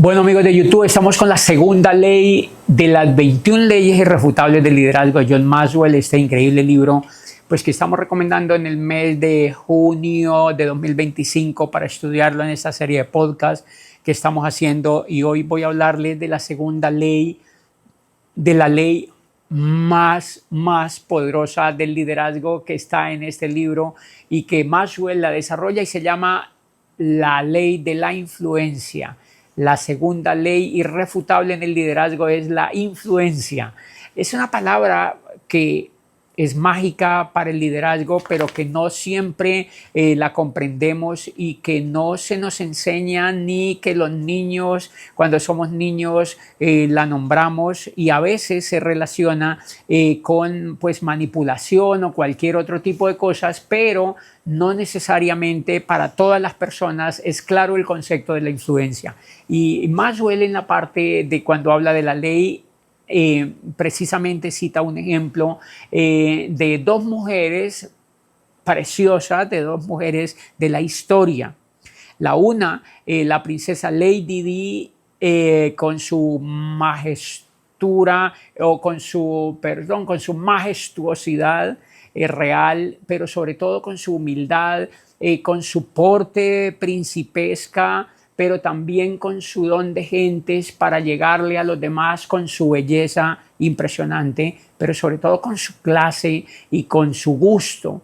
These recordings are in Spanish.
Bueno, amigos de YouTube, estamos con la segunda ley de las 21 leyes irrefutables del liderazgo de John Maxwell, este increíble libro pues que estamos recomendando en el mes de junio de 2025 para estudiarlo en esta serie de podcast que estamos haciendo. Y hoy voy a hablarles de la segunda ley, de la ley más poderosa del liderazgo que está en este libro y que Maxwell la desarrolla y se llama la ley de la influencia. La segunda ley irrefutable en el liderazgo es la influencia. Es una palabra que es mágica para el liderazgo, pero que no siempre la comprendemos y que no se nos enseña, ni que los niños, cuando somos niños, la nombramos, y a veces se relaciona con pues manipulación o cualquier otro tipo de cosas, pero no necesariamente para todas las personas es claro el concepto de la influencia. Y Maxwell, en la parte de cuando habla de la ley, precisamente cita un ejemplo de dos mujeres preciosas, de dos mujeres de la historia. La una, la princesa Lady Di, con su majestura o con su majestuosidad real, pero sobre todo con su humildad, con su porte principesca, pero también con su don de gentes para llegarle a los demás, con su belleza impresionante, pero sobre todo con su clase y con su gusto.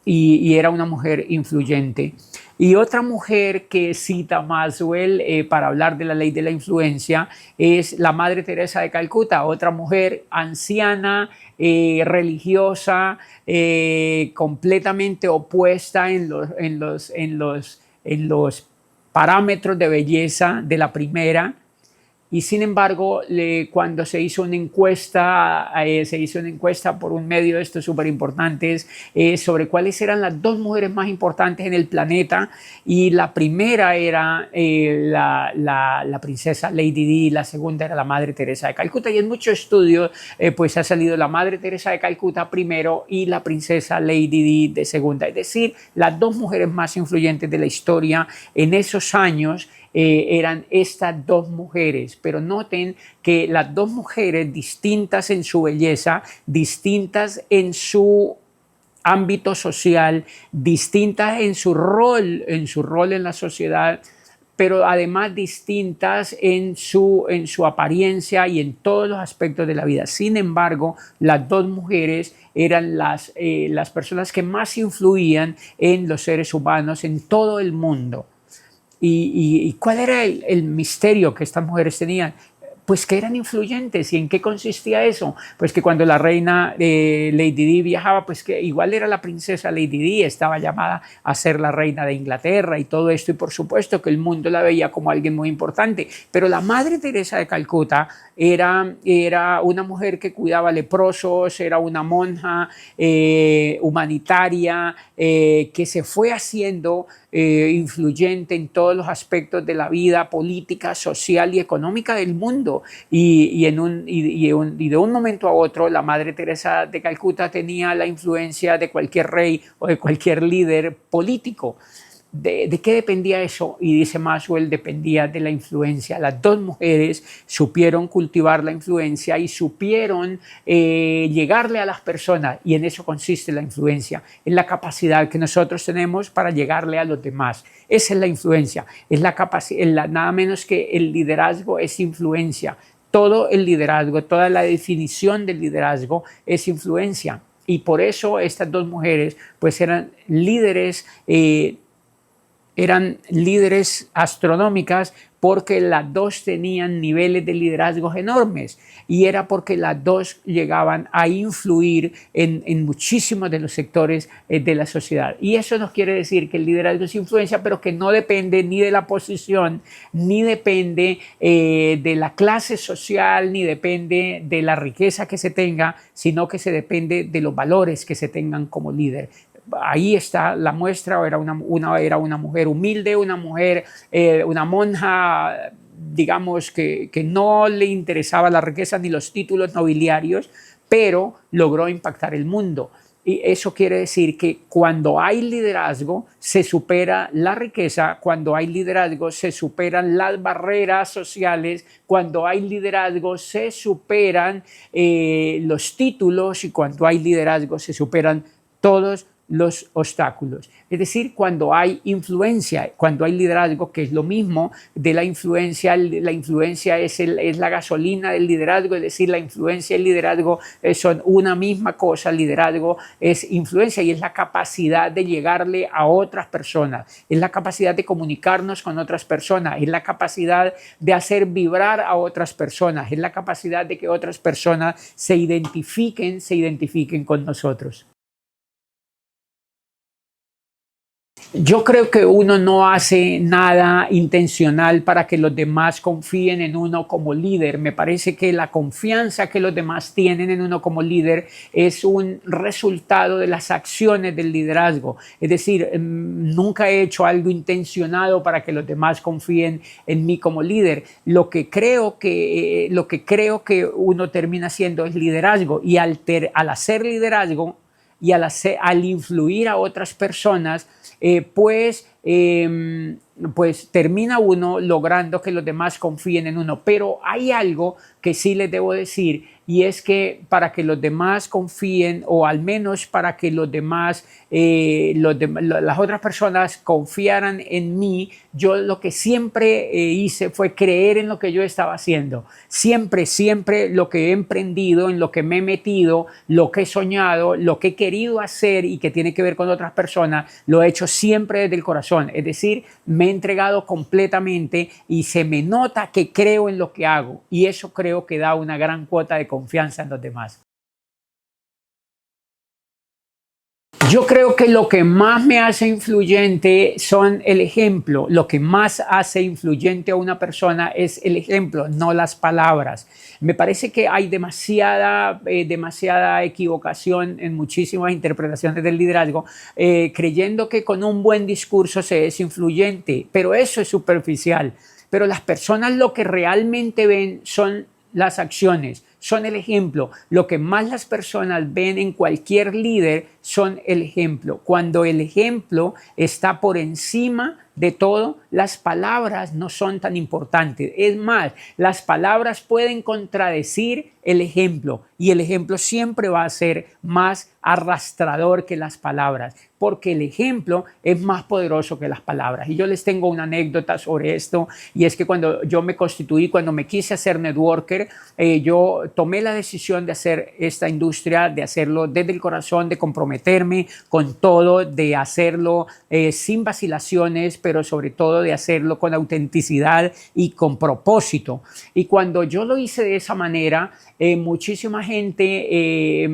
Y era una mujer influyente. Y otra mujer que cita Maxwell para hablar de la ley de la influencia es la Madre Teresa de Calcuta, otra mujer anciana, religiosa, completamente opuesta en los parámetros de belleza de la primera. Y sin embargo, cuando se hizo una encuesta por un medio de estos súper importantes sobre cuáles eran las dos mujeres más importantes en el planeta, y la primera era la princesa Lady Di, y la segunda era la Madre Teresa de Calcuta. Y en muchos estudios pues ha salido la Madre Teresa de Calcuta primero y la princesa Lady Di de segunda. Es decir, las dos mujeres más influyentes de la historia en esos años eran estas dos mujeres, pero noten que las dos mujeres, distintas en su belleza, distintas en su ámbito social, distintas en su rol en la sociedad, pero además distintas en su apariencia y en todos los aspectos de la vida. Sin embargo, las dos mujeres eran las personas que más influían en los seres humanos en todo el mundo. ¿Y cuál era el misterio que estas mujeres tenían? Pues que eran influyentes. ¿Y en qué consistía eso? Pues que cuando la reina Lady Di viajaba, pues que igual era la princesa Lady Di, estaba llamada a ser la reina de Inglaterra y todo esto, y por supuesto que el mundo la veía como alguien muy importante. Pero la Madre Teresa de Calcuta era una mujer que cuidaba leprosos, era una monja humanitaria que se fue haciendo influyente en todos los aspectos de la vida política, social y económica del mundo. Y de un momento a otro, la Madre Teresa de Calcuta tenía la influencia de cualquier rey o de cualquier líder político. ¿De qué dependía eso? Y dice Maxwell, dependía de la influencia. Las dos mujeres supieron cultivar la influencia y supieron llegarle a las personas, y en eso consiste la influencia, en la capacidad que nosotros tenemos para llegarle a los demás. Esa es la influencia, es la capacidad, nada menos que el liderazgo es influencia. Todo el liderazgo, toda la definición del liderazgo es influencia. Y por eso estas dos mujeres pues eran líderes astronómicas, porque las dos tenían niveles de liderazgo enormes, y era porque las dos llegaban a influir en muchísimos de los sectores de la sociedad. Y eso nos quiere decir que el liderazgo es influencia, pero que no depende ni de la posición, ni depende de la clase social, ni depende de la riqueza que se tenga, sino que se depende de los valores que se tengan como líder. Ahí está la muestra. Era una mujer humilde, una mujer, una monja, digamos, que no le interesaba la riqueza ni los títulos nobiliarios, pero logró impactar el mundo. Y eso quiere decir que cuando hay liderazgo se supera la riqueza, cuando hay liderazgo se superan las barreras sociales, cuando hay liderazgo se superan los títulos y cuando hay liderazgo se superan todos los obstáculos. Es decir, cuando hay influencia, cuando hay liderazgo, que es lo mismo de la influencia es la gasolina del liderazgo, es decir, la influencia y el liderazgo son una misma cosa. El liderazgo es influencia y es la capacidad de llegarle a otras personas, es la capacidad de comunicarnos con otras personas, es la capacidad de hacer vibrar a otras personas, es la capacidad de que otras personas se identifiquen con nosotros. Yo creo que uno no hace nada intencional para que los demás confíen en uno como líder. Me parece que la confianza que los demás tienen en uno como líder es un resultado de las acciones del liderazgo. Es decir, nunca he hecho algo intencionado para que los demás confíen en mí como líder. Lo que creo que uno termina haciendo es liderazgo, y al hacer liderazgo y al influir a otras personas, pues termina uno logrando que los demás confíen en uno. Pero hay algo que sí les debo decir, y es que para que los demás confíen, o al menos para que los demás, las otras personas confiaran en mí, yo lo que siempre hice fue creer en lo que yo estaba haciendo. Siempre lo que he emprendido, en lo que me he metido, lo que he soñado, lo que he querido hacer y que tiene que ver con otras personas, lo he hecho siempre desde el corazón. Es decir, me he entregado completamente y se me nota que creo en lo que hago, y eso creo que da una gran cuota de confianza en los demás. Yo creo que lo que más me hace influyente son el ejemplo. Lo que más hace influyente a una persona es el ejemplo, no las palabras. Me parece que hay demasiada equivocación en muchísimas interpretaciones del liderazgo, creyendo que con un buen discurso se es influyente, pero eso es superficial. Pero las personas lo que realmente ven son las acciones, son el ejemplo. Lo que más las personas ven en cualquier líder son el ejemplo. Cuando el ejemplo está por encima de todo, las palabras no son tan importantes. Es más, las palabras pueden contradecir el ejemplo, y el ejemplo siempre va a ser más arrastrador que las palabras, porque el ejemplo es más poderoso que las palabras. Y yo les tengo una anécdota sobre esto, y es que cuando yo me constituí, cuando me quise hacer networker, yo tomé la decisión de hacer esta industria, de hacerlo desde el corazón, de comprometerme con todo, de hacerlo sin vacilaciones, pero sobre todo de hacerlo con autenticidad y con propósito. Y cuando yo lo hice de esa manera, muchísima gente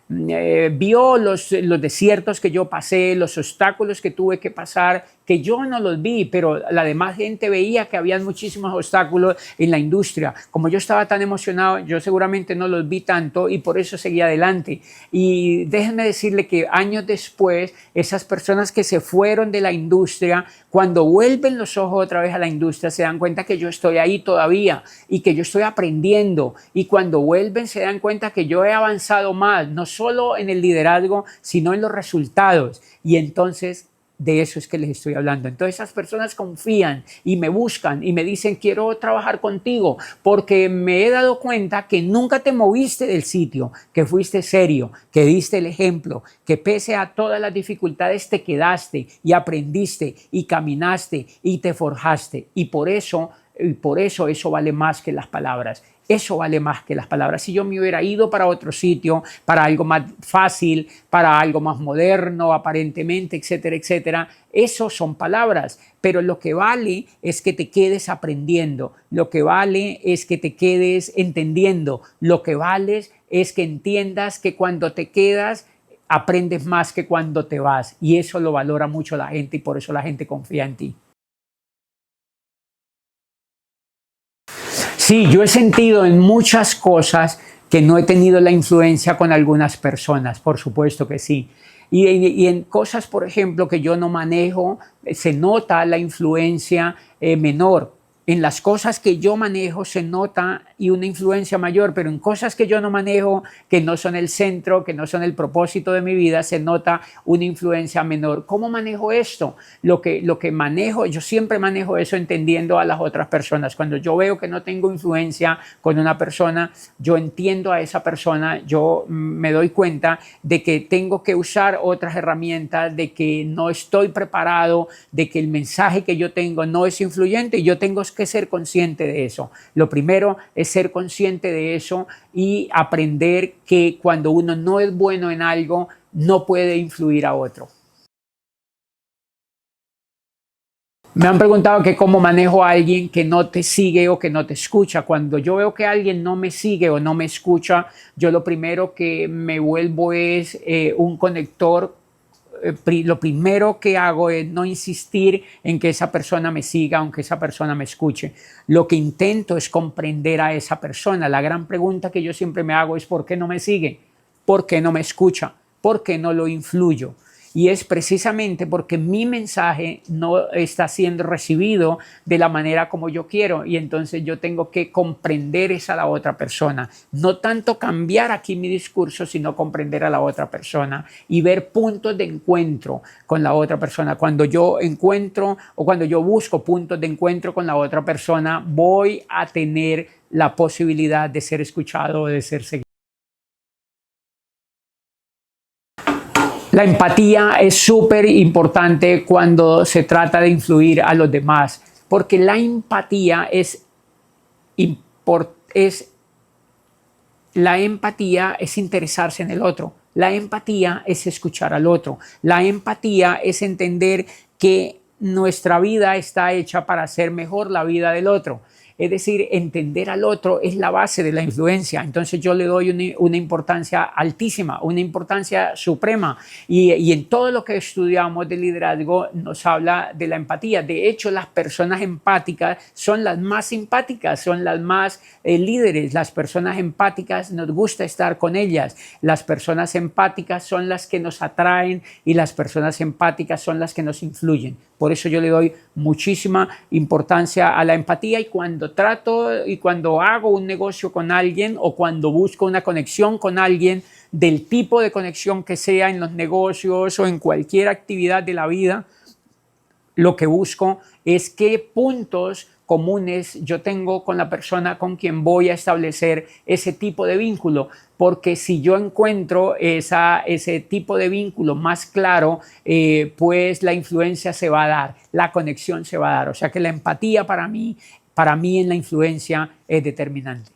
vio los desiertos que yo pasé, los obstáculos que tuve que pasar, que yo no los vi, pero la demás gente veía que había muchísimos obstáculos en la industria. Como yo estaba tan emocionado, yo seguramente no los vi tanto, y por eso seguí adelante. Y déjenme decirle que años después, esas personas que se fueron de la industria, cuando vuelven los ojos otra vez a la industria, se dan cuenta que yo estoy ahí todavía y que yo estoy aprendiendo. Y cuando vuelven se dan cuenta que yo he avanzado más, no solo en el liderazgo, sino en los resultados. Y entonces, de eso es que les estoy hablando. Entonces esas personas confían y me buscan y me dicen: quiero trabajar contigo porque me he dado cuenta que nunca te moviste del sitio, que fuiste serio, que diste el ejemplo, que pese a todas las dificultades te quedaste y aprendiste y caminaste y te forjaste. Y por eso eso vale más que las palabras. Eso vale más que las palabras. Si yo me hubiera ido para otro sitio, para algo más fácil, para algo más moderno, aparentemente, etcétera, etcétera, eso son palabras. Pero lo que vale es que te quedes aprendiendo. Lo que vale es que te quedes entendiendo. Lo que vale es que entiendas que cuando te quedas, aprendes más que cuando te vas. Y eso lo valora mucho la gente, y por eso la gente confía en ti. Sí, yo he sentido en muchas cosas que no he tenido la influencia con algunas personas, por supuesto que sí. Y en cosas, por ejemplo, que yo no manejo, se nota la influencia menor. En las cosas que yo manejo se nota y una influencia mayor, pero en cosas que yo no manejo, que no son el centro, que no son el propósito de mi vida, se nota una influencia menor. ¿Cómo manejo esto? Lo que manejo, yo siempre manejo eso entendiendo a las otras personas. Cuando yo veo que no tengo influencia con una persona, yo entiendo a esa persona, yo me doy cuenta de que tengo que usar otras herramientas, de que no estoy preparado, de que el mensaje que yo tengo no es influyente y yo tengo que ser consciente de eso. Lo primero es ser consciente de eso y aprender que cuando uno no es bueno en algo, no puede influir a otro. Me han preguntado que cómo manejo a alguien que no te sigue o que no te escucha. Cuando yo veo que alguien no me sigue o no me escucha, yo lo primero que me vuelvo es un conector. Lo primero que hago es no insistir en que esa persona me siga, aunque esa persona me escuche. Lo que intento es comprender a esa persona. La gran pregunta que yo siempre me hago es ¿por qué no me sigue? ¿Por qué no me escucha? ¿Por qué no lo influyo? Y es precisamente porque mi mensaje no está siendo recibido de la manera como yo quiero y entonces yo tengo que comprender a la otra persona. No tanto cambiar aquí mi discurso, sino comprender a la otra persona y ver puntos de encuentro con la otra persona. Cuando yo encuentro o cuando yo busco puntos de encuentro con la otra persona, voy a tener la posibilidad de ser escuchado o de ser seguido. La empatía es súper importante cuando se trata de influir a los demás, porque la empatía la empatía es interesarse en el otro. La empatía es escuchar al otro. La empatía es entender que nuestra vida está hecha para hacer mejor la vida del otro. Es decir, entender al otro es la base de la influencia. Entonces yo le doy una importancia altísima, una importancia suprema. Y en todo lo que estudiamos de liderazgo nos habla de la empatía. De hecho, las personas empáticas son las más simpáticas, son las más líderes. Las personas empáticas nos gusta estar con ellas. Las personas empáticas son las que nos atraen y las personas empáticas son las que nos influyen. Por eso yo le doy muchísima importancia a la empatía y cuando hago un negocio con alguien o cuando busco una conexión con alguien, del tipo de conexión que sea en los negocios o en cualquier actividad de la vida, lo que busco es qué puntos comunes yo tengo con la persona con quien voy a establecer ese tipo de vínculo, porque si yo encuentro ese tipo de vínculo más claro, pues la influencia se va a dar, la conexión se va a dar. O sea que la empatía para mí en la influencia es determinante.